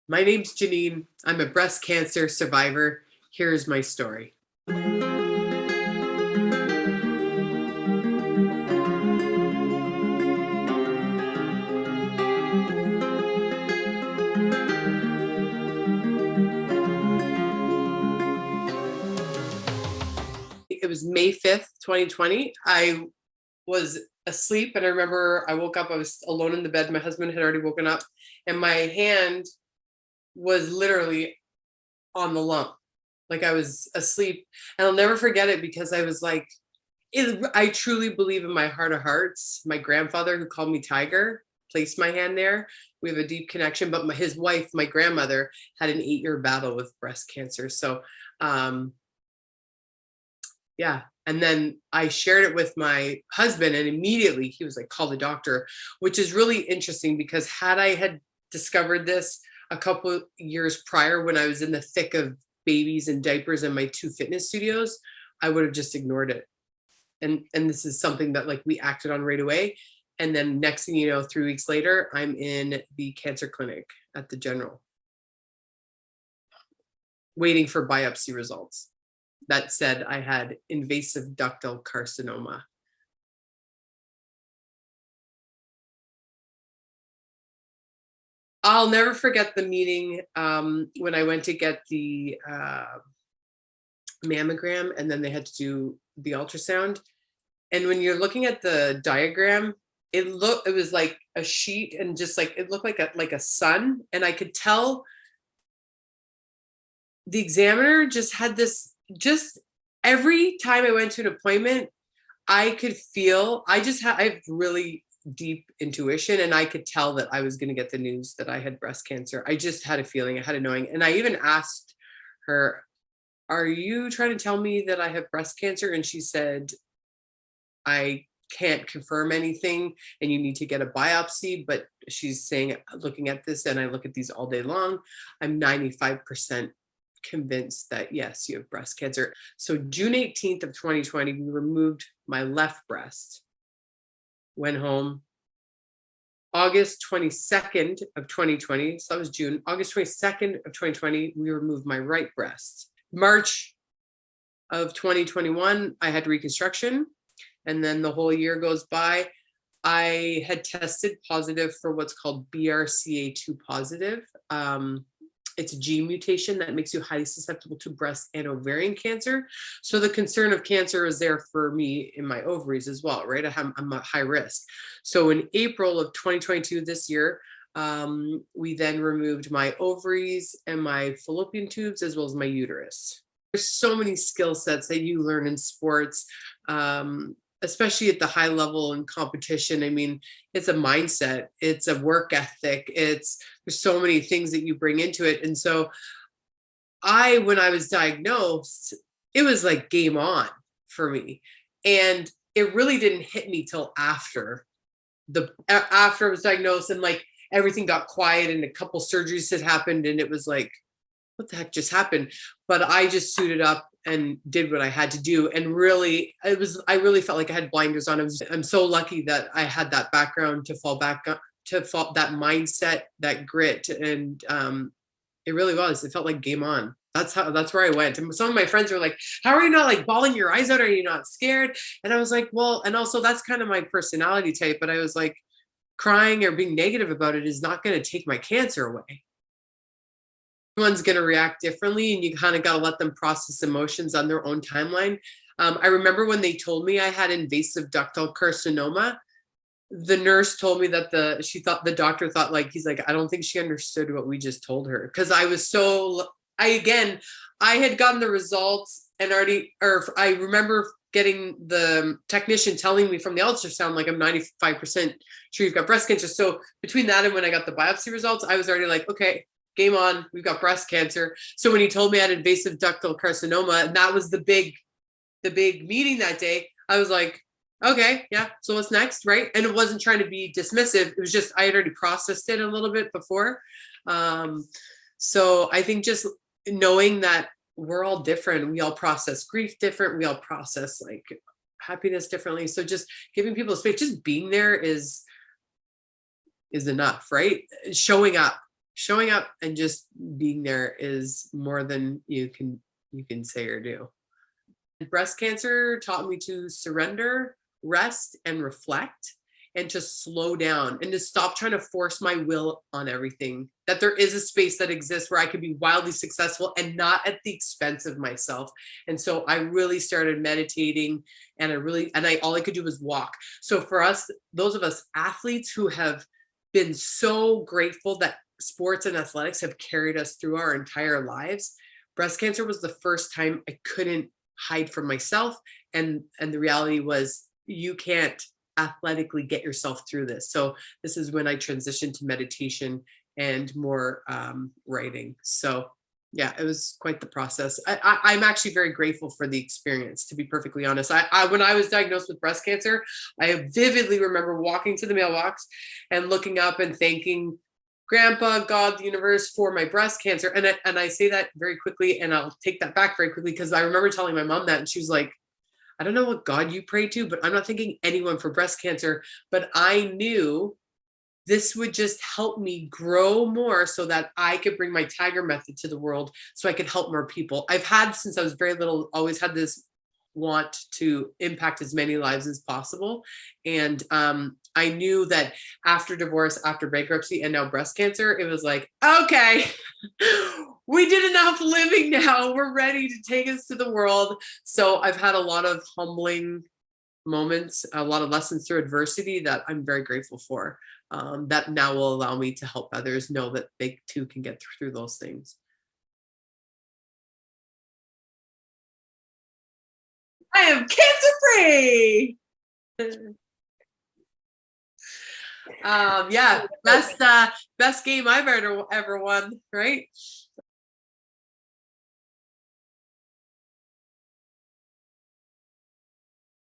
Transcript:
My name's Janine. I'm a breast cancer survivor. Here's my story. It was May 5th, 2020. I was asleep and I remember I woke up, I was alone in the bed. My husband had already woken up and my hand was literally on the lump. Like I was asleep and I'll never forget it because I was like, I truly believe in my heart of hearts. My grandfather, who called me Tiger, placed my hand there. We have a deep connection, but his wife, my grandmother, had an 8-year battle with breast cancer. So, yeah. And then I shared it with my husband and immediately he was like, call the doctor, which is really interesting because had I had discovered this a couple years prior when I was in the thick of babies and diapers in my 2 fitness studios, I would have just ignored it. And this is something that like we acted on right away. And then next thing you know, 3 weeks later, I'm in the cancer clinic at the General, waiting for biopsy results that said I had invasive ductal carcinoma. I'll never forget the meeting when I went to get the mammogram and then they had to do the ultrasound. And when you're looking at the diagram, it was like a sheet and just like, it looked like a sun. And I could tell the examiner just had this, just every time I went to an appointment, I could feel, I have really deep intuition and I could tell that I was going to get the news that I had breast cancer. I just had a feeling, I had a knowing. And I even asked her, are you trying to tell me that I have breast cancer? And she said, I can't confirm anything and you need to get a biopsy. But she's saying, looking at this, and I look at these all day long, I'm 95% convinced that yes, you have breast cancer. So June 18th of 2020, we removed my left breast, went home. August 22nd of 2020, so that was June, August 22nd of 2020, we removed my right breast. March of 2021, I had reconstruction. And then the whole year goes by. I had tested positive for what's called BRCA2 positive. It's a gene mutation that makes you highly susceptible to breast and ovarian cancer. So the concern of cancer is there for me in my ovaries as well, right? I'm a high risk. So in April of 2022, this year, we then removed my ovaries and my fallopian tubes, as well as my uterus. There's so many skill sets that you learn in sports, especially at the high level in competition. I mean, it's a mindset, it's a work ethic, there's so many things that you bring into it. And so when I was diagnosed, it was like game on for me. And it really didn't hit me till after I was diagnosed and like everything got quiet and a couple surgeries had happened and it was like, what the heck just happened? But I just suited up and did what I had to do. And really, I really felt like I had blinders on. I'm so lucky that I had that background to fall back on, that mindset, that grit. And it really was, it felt like game on. That's where I went. And some of my friends were like, how are you not like bawling your eyes out? Are you not scared? And I was like, well, and also that's kind of my personality type. But I was like, crying or being negative about it is not going to take my cancer away. Everyone's going to react differently and you kind of got to let them process emotions on their own timeline. I remember when they told me I had invasive ductal carcinoma, the nurse told me that the doctor thought like, he's like, I don't think she understood what we just told her. Cause I was I had gotten the results and I remember getting the technician telling me from the ultrasound, like I'm 95% sure you've got breast cancer. So between that and when I got the biopsy results, I was already like, okay, game on, we've got breast cancer. So when he told me I had invasive ductal carcinoma, and that was the big meeting that day, I was like, okay, yeah, so what's next, right? And it wasn't trying to be dismissive. It was just, I had already processed it a little bit before. So I think just knowing that we're all different, we all process grief different, we all process like happiness differently. So just giving people a space, just being there is enough, right? Showing up. showing up and just being there is more than you can say or do. Breast cancer taught me to surrender, rest, and reflect, and to slow down and to stop trying to force my will on everything. That there is a space that exists where I could be wildly successful and not at the expense of myself. And so I really started meditating, and I all I could do was walk. So for us, those of us athletes who have been so grateful that sports and athletics have carried us through our entire lives, breast cancer was the first time I couldn't hide from myself. And the reality was, you can't athletically get yourself through this. So this is when I transitioned to meditation and more writing. So yeah, it was quite the process. I'm actually very grateful for the experience, to be perfectly honest. When I was diagnosed with breast cancer, I vividly remember walking to the mailbox and looking up and thanking Grandpa, God, the universe, for my breast cancer. And I say that very quickly, and I'll take that back very quickly, because I remember telling my mom that, and she was like, I don't know what God you pray to, but I'm not thanking anyone for breast cancer. But I knew this would just help me grow more so that I could bring my Tiger method to the world, so I could help more people. I've had, since I was very little, always had this want to impact as many lives as possible. And I knew that after divorce, after bankruptcy, and now breast cancer, it was like, okay, we did enough living now. We're ready to take us to the world. So I've had a lot of humbling moments, a lot of lessons through adversity that I'm very grateful for, that now will allow me to help others know that they too can get through those things. I am cancer free. Yeah, best game I've ever won, right?